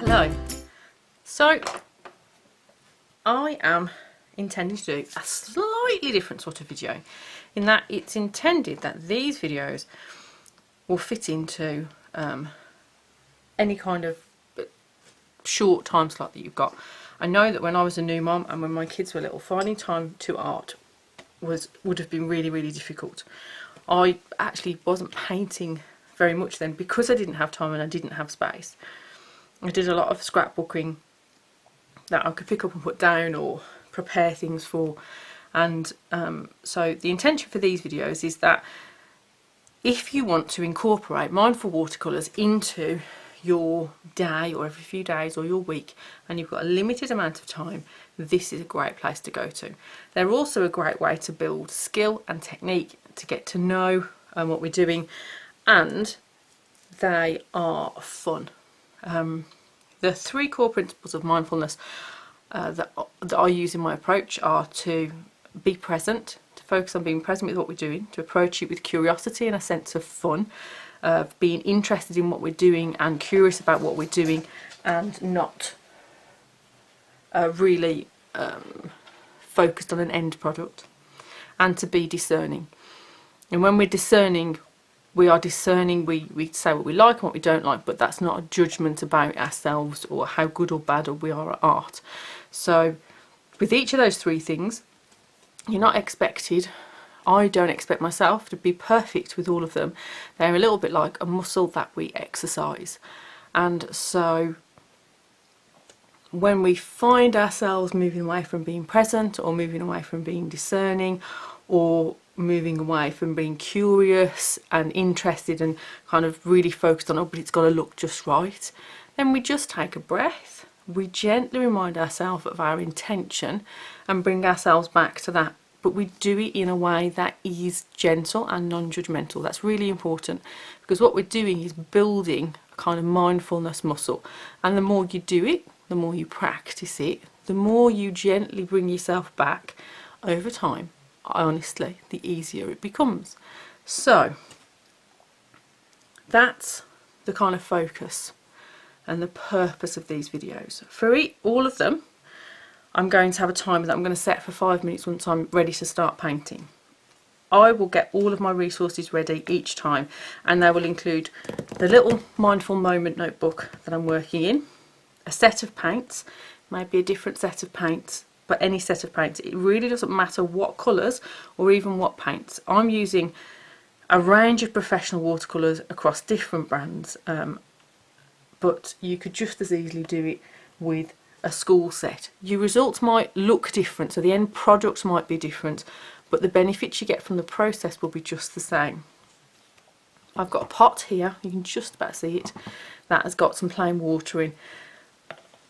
Hello. So I am intending to do a slightly different sort of video in that it's intended that these videos will fit into any kind of short time slot that you've got. I know that when I was a new mom and when my kids were little, finding time to art would have been really difficult. I actually wasn't painting very much then because I didn't have time and I didn't have space. I did a lot of scrapbooking that I could pick up and put down or prepare things for, and so the intention for these videos is that if you want to incorporate mindful watercolours into your day or every few days or your week and you've got a limited amount of time, this is a great place to go to. They're also a great way to build skill and technique, to get to know what we're doing, and they are fun. The three core principles of mindfulness that I use in my approach are to be present, to focus on being present with what we're doing, to approach it with curiosity and a sense of fun, being interested in what we're doing and curious about what we're doing, and not really focused on an end product, and to be discerning. And when we're discerning, we are discerning, we say what we like and what we don't like, but that's not a judgment about ourselves or how good or bad we are at art. So with each of those three things, you're not expected, I don't expect myself to be perfect with all of them. They're a little bit like a muscle that we exercise. And so when we find ourselves moving away from being present, or moving away from being discerning, or moving away from being curious and interested and kind of really focused on, oh, but it's got to look just right, then we just take a breath. We gently remind ourselves of our intention and bring ourselves back to that. But we do it in a way that is gentle and non-judgmental. That's really important, because what we're doing is building a kind of mindfulness muscle. And the more you do it, the more you practice it, the more you gently bring yourself back over time, honestly, the easier it becomes. So that's the kind of focus and the purpose of these videos. For all of them, I'm going to have a timer that I'm going to set for 5 minutes once I'm ready to start painting. I will get all of my resources ready each time, and they will include the little mindful moment notebook that I'm working in, a set of paints, maybe a different set of paints, but any set of paints. It really doesn't matter what colours or even what paints. I'm using a range of professional watercolours across different brands, but you could just as easily do it with a school set. Your results might look different, so the end products might be different, but the benefits you get from the process will be just the same. I've got a pot here, you can just about see it, that has got some plain water in.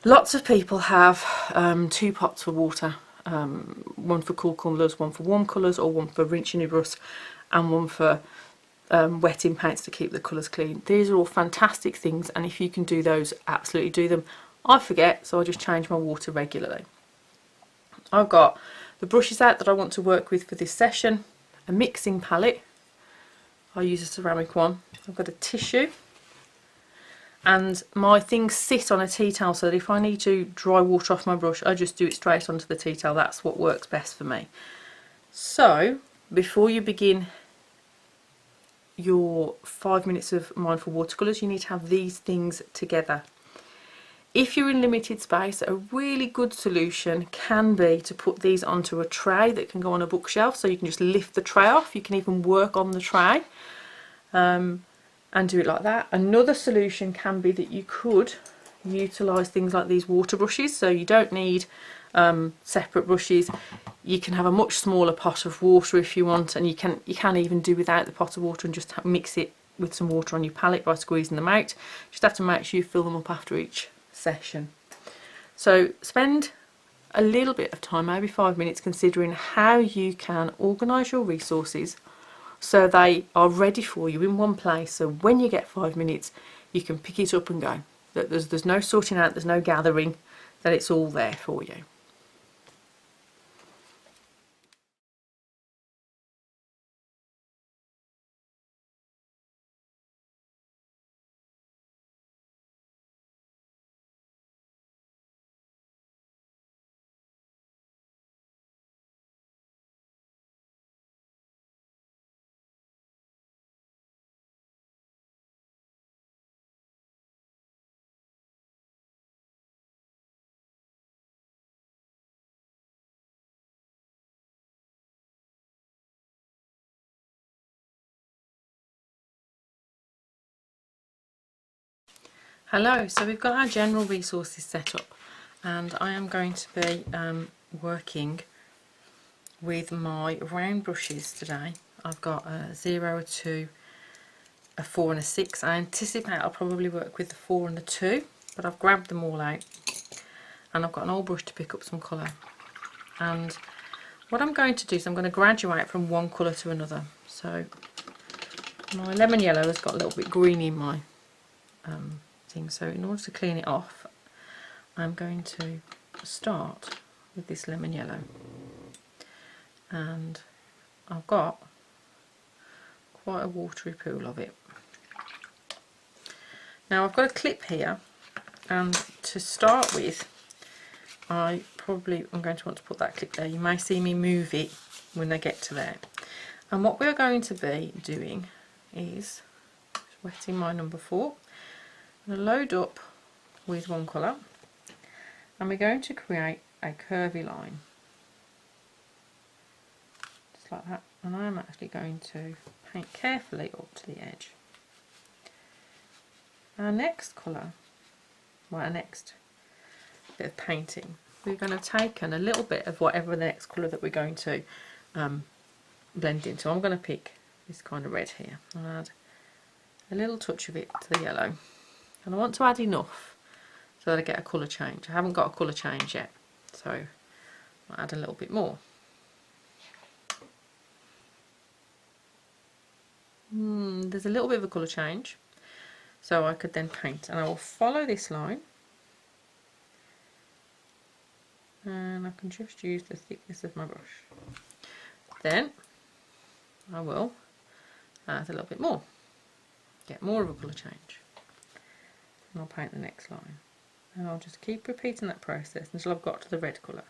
Lots of people have two pots for water, one for cool colours, one for warm colours, or one for rinsing your brush and one for wetting paints to keep the colours clean. These are all fantastic things, and if you can do those, absolutely do them. I forget, so I just change my water regularly. I've got the brushes out that I want to work with for this session, a mixing palette, I use a ceramic one, I've got a tissue, and my things sit on a tea towel, so that if I need to dry water off my brush, I just do it straight onto the tea towel. That's what works best for me. So before you begin your 5 minutes of mindful watercolours, you need to have these things together. If you're in limited space, a really good solution can be to put these onto a tray that can go on a bookshelf, so you can just lift the tray off. You can even work on the tray and do it like that. Another solution can be that you could utilise things like these water brushes, so you don't need separate brushes. You can have a much smaller pot of water if you want, and you can even do without the pot of water and just mix it with some water on your palette by squeezing them out. Just have to make sure you fill them up after each session. So spend a little bit of time, maybe 5 minutes, considering how you can organise your resources so they are ready for you in one place, so when you get 5 minutes you can pick it up and go. That there's no sorting out, there's no gathering, that it's all there for you. Hello, so we've got our general resources set up, and I am going to be working with my round brushes today. I've got a 0, a 2, a 4 and a 6. I anticipate I'll probably work with the 4 and the 2, but I've grabbed them all out and I've got an old brush to pick up some colour. And what I'm going to do is I'm going to graduate from one colour to another. So my lemon yellow has got a little bit green in my thing, so in order to clean it off I'm going to start with this lemon yellow, and I've got quite a watery pool of it. Now I've got a clip here, and to start with I'm going to want to put that clip there. You may see me move it when I get to there. And what we're going to be doing is wetting my number 4. I'm going to load up with one colour, and we're going to create a curvy line just like that, and I'm actually going to paint carefully up to the edge. Our next colour, well, our next bit of painting, we're going to take in a little bit of whatever the next colour that we're going to blend into. I'm going to pick this kind of red here and add a little touch of it to the yellow, and I want to add enough so that I get a colour change. I haven't got a colour change yet, so I'll add a little bit more. There's a little bit of a colour change, so I could then paint, and I will follow this line, and I can just use the thickness of my brush. Then I will add a little bit more, get more of a colour change, and I'll paint the next line, and I'll just keep repeating that process until I've got to the red colour,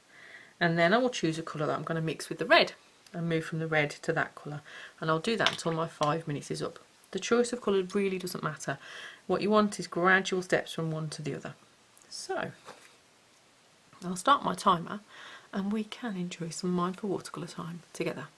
and then I will choose a colour that I'm going to mix with the red and move from the red to that colour, and I'll do that until my 5 minutes is up. The choice of colour really doesn't matter. What you want is gradual steps from one to the other. So I'll start my timer and we can enjoy some mindful watercolour time together.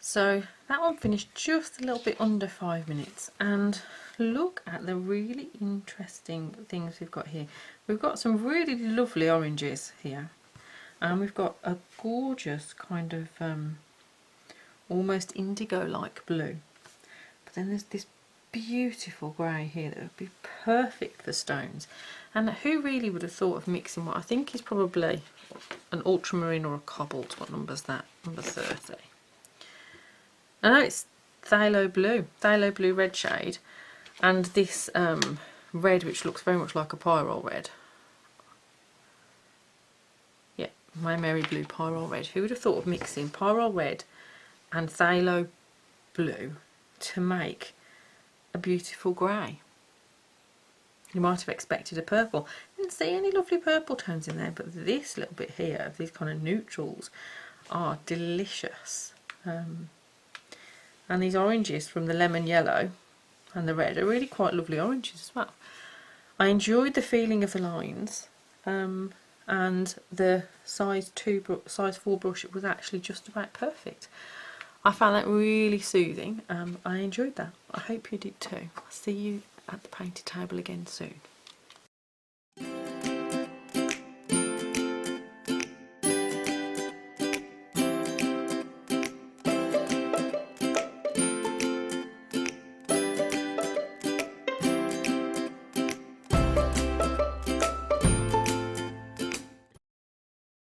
So that one finished just a little bit under 5 minutes, and look at the really interesting things we've got here. We've got some really lovely oranges here, and we've got a gorgeous kind of almost indigo-like blue. But then there's this beautiful grey here that would be perfect for stones. And who really would have thought of mixing what I think is probably an ultramarine or a cobalt? What number's that? Number 30. I know it's phthalo blue red shade, and this red which looks very much like a pyrrole red. Yeah, my merry blue pyrrole red. Who would have thought of mixing pyrrole red and phthalo blue to make a beautiful grey? You might have expected a purple. Didn't see any lovely purple tones in there, but this little bit here of these kind of neutrals are delicious. And these oranges from the lemon yellow and the red are really quite lovely oranges as well. I enjoyed the feeling of the lines, and the size 4 brush was actually just about perfect. I found that really soothing. I enjoyed that. I hope you did too. I'll see you at the painting table again soon.